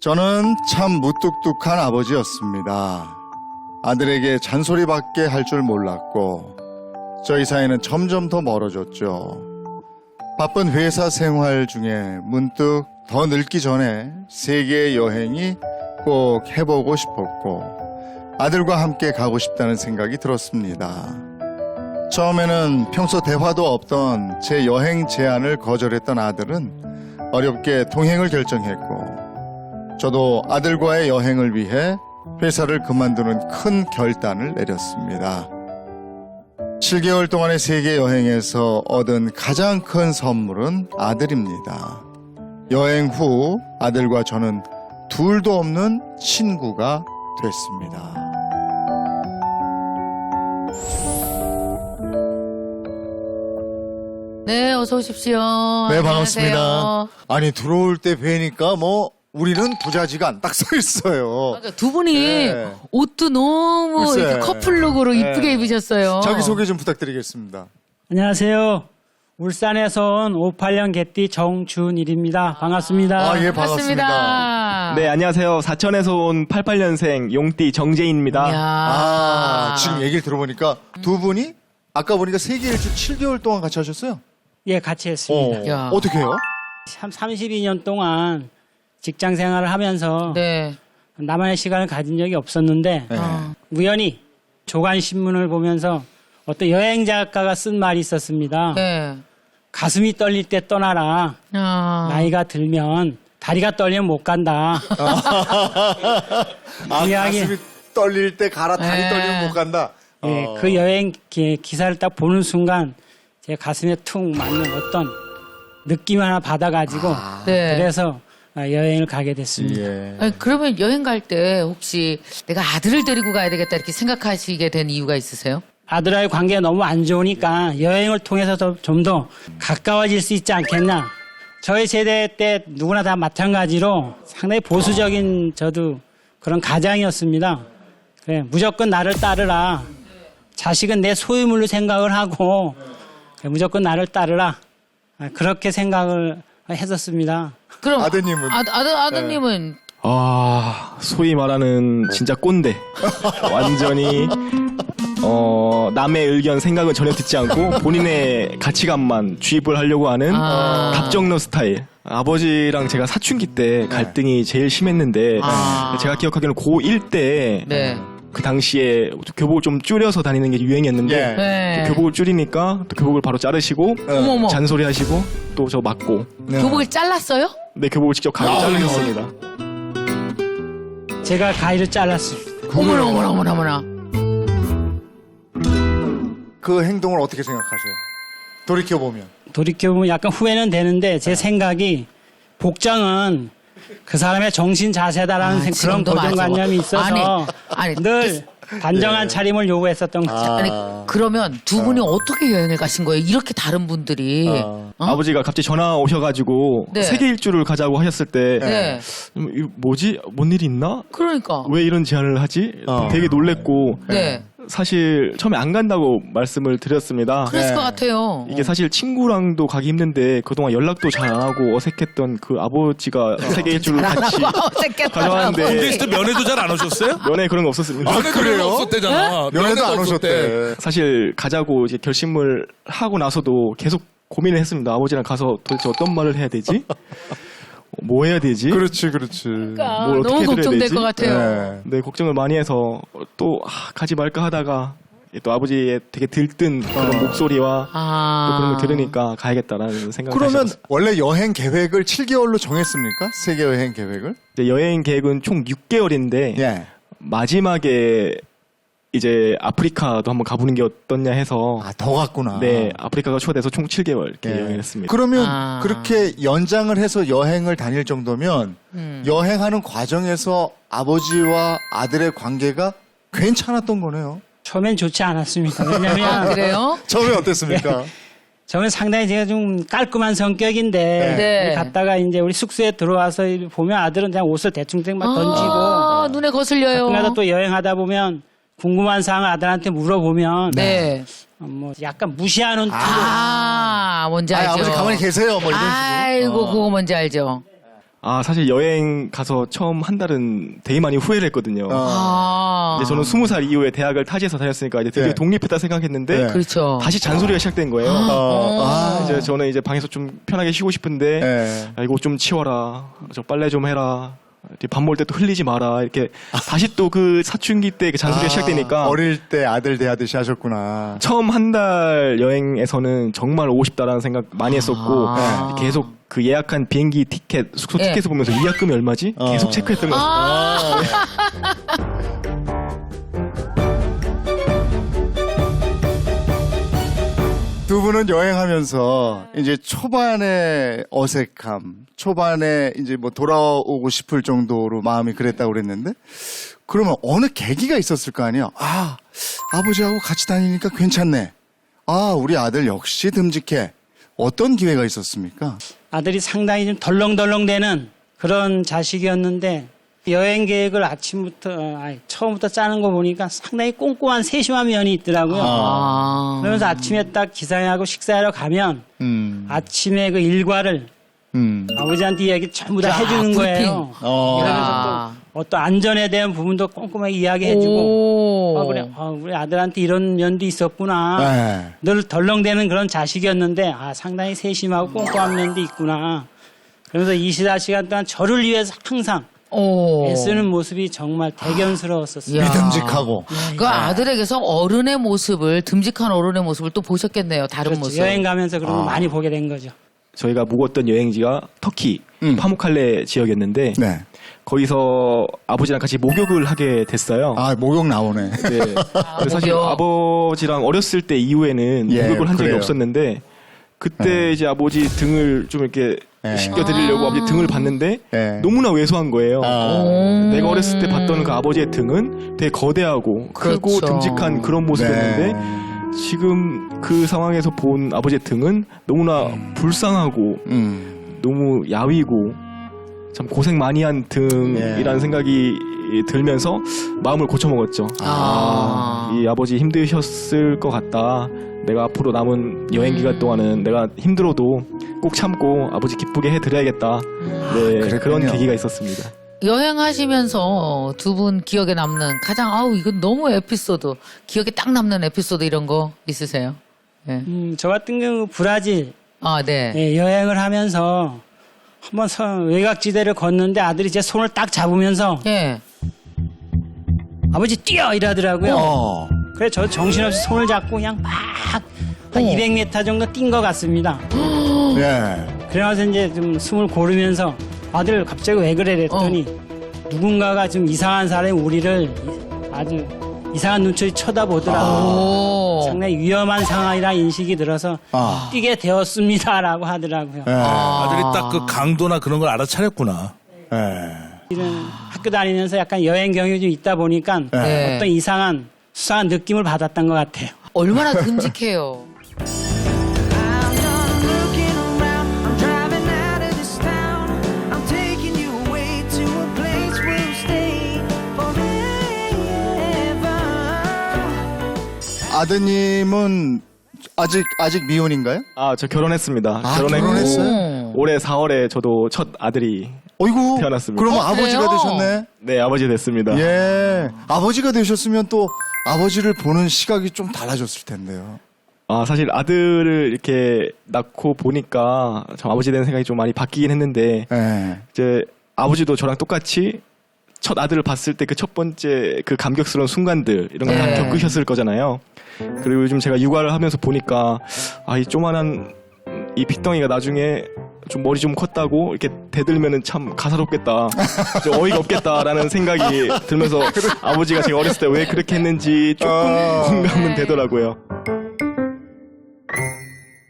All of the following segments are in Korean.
저는 참 무뚝뚝한 아버지였습니다. 아들에게 잔소리밖에 할 줄 몰랐고 저희 사이는 점점 더 멀어졌죠. 바쁜 회사 생활 중에 문득 더 늙기 전에 세계 여행이 꼭 해보고 싶었고 아들과 함께 가고 싶다는 생각이 들었습니다. 처음에는 평소 대화도 없던 제 여행 제안을 거절했던 아들은 어렵게 동행을 결정했고 저도 아들과의 여행을 위해 회사를 그만두는 큰 결단을 내렸습니다. 7개월 동안의 세계 여행에서 얻은 가장 큰 선물은 아들입니다. 여행 후 아들과 저는 둘도 없는 친구가 됐습니다. 네, 어서 오십시오. 네, 반갑습니다. 안녕하세요. 아니, 들어올 때 뵈니까 우리는 부자지간 딱 서 있어요. 그러니까 두 분이 네. 옷도 너무 글쎄. 이렇게 커플룩으로 네. 이쁘게 입으셨어요. 자기소개 좀 부탁드리겠습니다. 안녕하세요. 울산에서 온 58년 개띠 정준일입니다. 반갑습니다. 아, 예, 반갑습니다. 네, 안녕하세요. 사천에서 온 88년생 용띠 정재인입니다. 이야. 지금 얘기를 들어보니까 두 분이 아까 보니까 세계 일주 7개월 동안 같이 하셨어요? 예, 같이 했습니다. 야. 어떻게 해요? 32년 동안 직장 생활을 하면서 네. 나만의 시간을 가진 적이 없었는데 네. 우연히 조간신문을 보면서 어떤 여행 작가가 쓴 말이 있었습니다. 네. 가슴이 떨릴 때 떠나라. 아. 나이가 들면 다리가 떨리면 못 간다. 이야기. 가슴이 떨릴 때 가라, 다리 네. 떨리면 못 간다. 예, 그 여행 기사를 딱 보는 순간 제 가슴에 툭 맞는 어떤 느낌 하나 받아가지고 네. 그래서 여행을 가게 됐습니다. 예. 아니, 그러면 여행 갈 때 혹시 내가 아들을 데리고 가야 되겠다 이렇게 생각하시게 된 이유가 있으세요? 아들과의 관계가 너무 안 좋으니까 여행을 통해서 좀 더 가까워질 수 있지 않겠나. 저희 세대 때 누구나 다 마찬가지로 상당히 보수적인 저도 그런 가장이었습니다. 그래, 무조건 나를 따르라. 자식은 내 소유물로 생각을 하고 그래, 무조건 나를 따르라. 그렇게 생각을 했었습니다. 그럼 아드님은? 아드님은 소위 말하는 진짜 꼰대. 완전히, 남의 의견, 생각은 전혀 듣지 않고 본인의 가치관만 주입을 하려고 하는 답정너 스타일. 아버지랑 제가 사춘기 때 갈등이 제일 심했는데, 제가 기억하기로는 고1 때, 네. 그 당시에 교복을 좀 줄여서 다니는 게 유행이었는데, 예. 네. 교복을 줄이니까 또 교복을 바로 자르시고, 어머머. 잔소리 하시고, 또 저 맞고, 네. 교복을 잘랐어요? 네, 교복을 직접 가위로 자르셨습니다. 제가 가위를 잘랐습니다. 어머나. 그 행동을 어떻게 생각하세요? 돌이켜보면. 돌이켜보면 약간 후회는 되는데 제 생각이 복장은 그 사람의 정신 자세다라는 그런 지금도 맞아. 고정관념이 있어서 아니, 늘 단정한 차림을 요구했었던 거죠. 아니, 그러면 두 분이 어떻게 여행을 가신 거예요? 이렇게 다른 분들이. 아버지가 갑자기 전화 오셔가지고 네. 세계 일주를 가자고 하셨을 때 네. 이거 뭐지? 뭔 일이 있나? 그러니까. 왜 이런 제안을 하지? 되게 놀랬고 네. 사실 처음에 안 간다고 말씀을 드렸습니다. 그랬을 네. 것 같아요. 이게 사실 친구랑도 가기 힘든데 그동안 연락도 잘 안 하고 어색했던 그 아버지가 세계 일주를 같이 가져왔는데 군대에서 면회도 잘 안 오셨어요? 면회 그런 거 없었습니다. 면회 그래요? 없었대잖아. 면회도 안 없었대. 오셨대. 사실 가자고 이제 결심을 하고 나서도 계속 고민을 했습니다. 아버지랑 가서 도대체 어떤 말을 해야 되지? 뭐 해야 되지? 그렇지. 뭘 너무 어떻게 해드려야 걱정될 되지? 것 같아요. 네. 네, 걱정을 많이 해서 또 가지 말까 하다가 또 아버지의 되게 들뜬 그런 목소리와 또 그런 걸 들으니까 가야겠다라는 생각을 그러면 하셨어요. 원래 여행 계획을 7개월로 정했습니까? 세계 여행 계획을? 이제 여행 계획은 총 6개월인데 예. 마지막에 이제 아프리카도 한번 가보는 게 어떻냐 해서 더 갔구나. 네, 아프리카가 초대해서 총 7개월 이렇게 예. 여행을 했습니다. 그러면 아. 그렇게 연장을 해서 여행을 다닐 정도면 음. 여행하는 과정에서 아버지와 아들의 관계가 괜찮았던 거네요. 처음엔 좋지 않았습니다. 왜냐면 아, 그래요? 처음에 어땠습니까? 저는 상당히 제가 좀 깔끔한 성격인데 네. 갔다가 이제 우리 숙소에 들어와서 보면 아들은 그냥 옷을 대충 막 던지고 눈에 거슬려요. 가끔가다 또 여행하다 보면 궁금한 사항을 아들한테 물어보면 네. 뭐 약간 무시하는 아, 뭔지 아니, 알죠. 아버지 가만히 계세요. 뭐 이런 식으로. 아이고, 그거 뭔지 알죠. 아, 사실 여행 가서 처음 한 달은 되게 많이 후회를 했거든요. 아. 이제 저는 20살 이후에 대학을 타지에서 다녔으니까 이제 드디어 네. 독립했다 생각했는데 네. 그렇죠. 다시 잔소리가 시작된 거예요. 이제 저는 이제 방에서 좀 편하게 쉬고 싶은데 네. 야, 이거 좀 치워라. 저 빨래 좀 해라. 밥 먹을 때 또 흘리지 마라. 이렇게 다시 또 그 사춘기 때 그 잔소리가 시작되니까 어릴 때 아들 대하듯이 하셨구나. 처음 한 달 여행에서는 정말 오고 싶다라는 생각 많이 했었고 아. 계속 그 예약한 비행기 티켓, 숙소 네. 티켓을 보면서 예약금이 얼마지? 계속 체크했던 것 같아요. 두 분은 여행하면서 이제 초반에 어색함, 초반에 이제 뭐 돌아오고 싶을 정도로 마음이 그랬다고 그랬는데, 그러면 어느 계기가 있었을 거 아니에요? 아, 아버지하고 같이 다니니까 괜찮네. 아, 우리 아들 역시 듬직해. 어떤 기회가 있었습니까? 아들이 상당히 좀 덜렁덜렁대는 그런 자식이었는데 여행 계획을 처음부터 짜는 거 보니까 상당히 꼼꼼한 세심한 면이 있더라고요. 아. 그러면서 아침에 딱 기상하고 식사하러 가면 아침에 그 일과를 아버지한테 이야기 전부 다 야, 해주는 브리핑. 거예요. 그러면서 야. 또 어떤 안전에 대한 부분도 꼼꼼하게 이야기해주고 오. 그래, 우리 아들한테 이런 면도 있었구나. 네. 늘 덜렁대는 그런 자식이었는데 상당히 세심하고 꼼꼼한 면도 있구나. 그러면서 24시간 동안 저를 위해서 항상 오. 애쓰는 모습이 정말 대견스러웠었어요. 야. 믿음직하고. 그 아들에게서 어른의 모습을, 듬직한 어른의 모습을 또 보셨겠네요. 다른 그렇죠. 모습. 여행 가면서 그런 거 많이 보게 된 거죠. 저희가 묵었던 여행지가 터키 파무칼레 지역이었는데 네. 거기서 아버지랑 같이 목욕을 하게 됐어요. 아, 목욕 나오네. 네. 그래서 사실 목욕. 아버지랑 어렸을 때 이후에는 예, 목욕을 한 적이 그래요. 없었는데 그때 이제 아버지 등을 좀 이렇게 예. 씻겨드리려고 아버지 등을 봤는데 예. 너무나 왜소한 거예요. 아. 내가 어렸을 때 봤던 그 아버지의 등은 되게 거대하고 크고 그렇죠. 듬직한 그런 모습이었는데 네. 지금 그 상황에서 본 아버지의 등은 너무나 불쌍하고 너무 야위고 참 고생 많이 한 등이라는 예. 생각이 들면서 마음을 고쳐먹었죠. 이 아버지 힘드셨을 것 같다. 내가 앞으로 남은 여행 기간 동안은 내가 힘들어도 꼭 참고 아버지 기쁘게 해드려야겠다. 네, 그랬군요. 그런 계기가 있었습니다. 여행하시면서 두 분 기억에 남는 가장 이건 너무 에피소드, 기억에 딱 남는 에피소드 이런 거 있으세요? 예. 저 같은 경우 브라질 아, 네. 여행을 하면서 한번 외곽지대를 걷는데 아들이 제 손을 딱 잡으면서 예. 아버지 뛰어 이러더라고요. 어. 그래서 저 정신없이 손을 잡고 그냥 막 한 200m 정도 뛴 것 같습니다. 예. 그러면서 이제 좀 숨을 고르면서 아들 갑자기 왜 그래 그랬더니 누군가가 좀 이상한 사람이 우리를 아주 이상한 눈초리 쳐다보더라고요. 오. 상당히 위험한 상황이라 인식이 들어서 아. 뛰게 되었습니다라고 하더라고요. 예. 아들이 딱 그 강도나 그런 걸 알아차렸구나. 예. 이런 학교 다니면서 약간 여행 경험이 좀 있다 보니까 네. 어떤 이상한 수상한 느낌을 받았던 것 같아요. 얼마나 듬직해요. I'm done looking around. I'm driving out of this town. I'm taking you away to a place we'll stay forever. 아드님은 아직 미혼인가요? 아, 저 결혼했습니다. 아, 결혼했고 결혼했어요? 올해 4월에 저도 첫 아들이 어이구. 태어났습니다. 그러면 아버지가 그래요? 되셨네. 네, 아버지 됐습니다. 예. 아버지가 되셨으면 또 아버지를 보는 시각이 좀 달라졌을 텐데요. 아, 사실 아들을 이렇게 낳고 보니까 참 아버지 되는 생각이 좀 많이 바뀌긴 했는데 예. 이제 아버지도 저랑 똑같이 첫 아들을 봤을 때 그 첫 번째 그 감격스러운 순간들 이런 걸 다 네. 겪으셨을 거잖아요. 그리고 요즘 제가 육아를 하면서 보니까 이 조만한 이 핏덩이가 나중에 좀 머리 좀 컸다고 이렇게 대들면은 참 가사롭겠다, 좀 어이가 없겠다라는 생각이 들면서 아버지가 제가 어렸을 때 왜 그렇게 했는지 조금 공감은 되더라고요.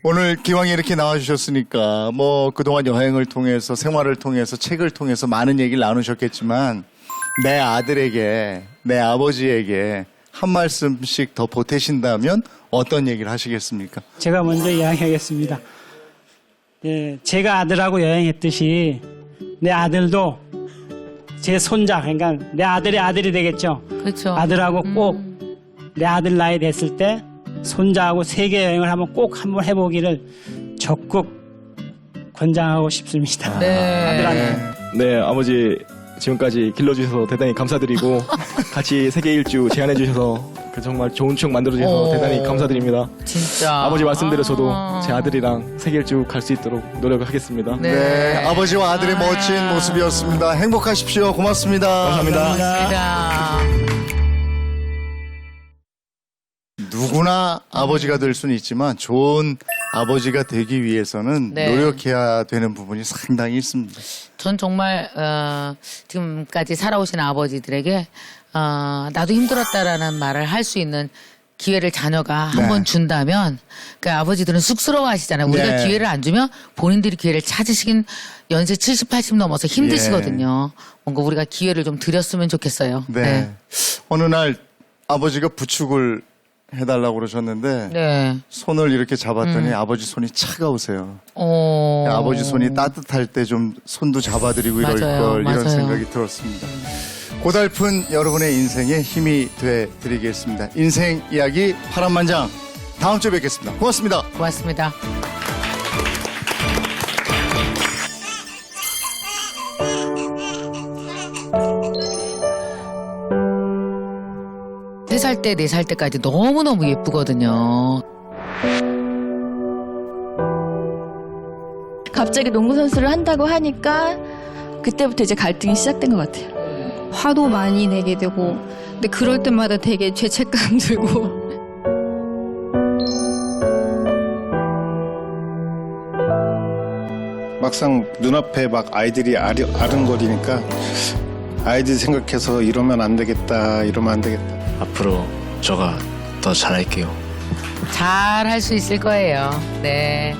오늘 기왕에 이렇게 나와주셨으니까 뭐 그동안 여행을 통해서 생활을 통해서 책을 통해서 많은 얘기를 나누셨겠지만 내 아들에게 내 아버지에게 한 말씀씩 더 보태신다면 어떤 얘기를 하시겠습니까? 제가 먼저 이야기하겠습니다. 예, 제가 아들하고 여행했듯이 내 아들도 제 손자, 그러니까 내 아들의 아들이 되겠죠. 그렇죠. 아들하고 꼭 내 아들 나이 됐을 때 손자하고 세계 여행을 한번 꼭 한번 해보기를 적극 권장하고 싶습니다. 네. 아들한테. 네, 아버지 지금까지 길러주셔서 대단히 감사드리고 같이 세계 일주 제안해주셔서 그 정말 좋은 추억 만들어주셔서 오. 대단히 감사드립니다. 진짜. 아버지 말씀대로 저도 아. 제 아들이랑 세계 일주 갈 수 있도록 노력하겠습니다. 네, 아버지와 아들의 멋진 모습이었습니다. 행복하십시오. 고맙습니다. 감사합니다. 고맙습니다. 누구나 아버지가 될 수는 있지만 좋은 아버지가 되기 위해서는 네. 노력해야 되는 부분이 상당히 있습니다. 전 정말 지금까지 살아오신 아버지들에게 나도 힘들었다라는 말을 할 수 있는 기회를 자녀가 네. 한 번 준다면 그 아버지들은 쑥스러워하시잖아요. 우리가 네. 기회를 안 주면 본인들이 기회를 찾으시긴 연세 70, 80 넘어서 힘드시거든요. 뭔가 우리가 기회를 좀 드렸으면 좋겠어요. 네. 어느 날 아버지가 부축을 해달라고 그러셨는데 네. 손을 이렇게 잡았더니 아버지 손이 차가우세요. 어. 아버지 손이 따뜻할 때 좀 손도 잡아드리고 이럴 맞아요, 걸 이런 맞아요. 생각이 들었습니다. 고달픈 여러분의 인생에 힘이 돼 드리겠습니다. 인생 이야기 파란만장 다음 주에 뵙겠습니다. 고맙습니다. 고맙습니다. 세 살 때, 4살 때까지 너무너무 예쁘거든요. 갑자기 농구 선수를 한다고 하니까 그때부터 이제 갈등이 시작된 것 같아요. 화도 많이 내게 되고 근데 그럴 때마다 되게 죄책감 들고 막상 눈앞에 막 아이들이 아른거리니까 아이들 생각해서 이러면 안 되겠다, 이러면 안 되겠다. 앞으로 저가 더 잘할게요. 잘 할 수 있을 거예요. 네.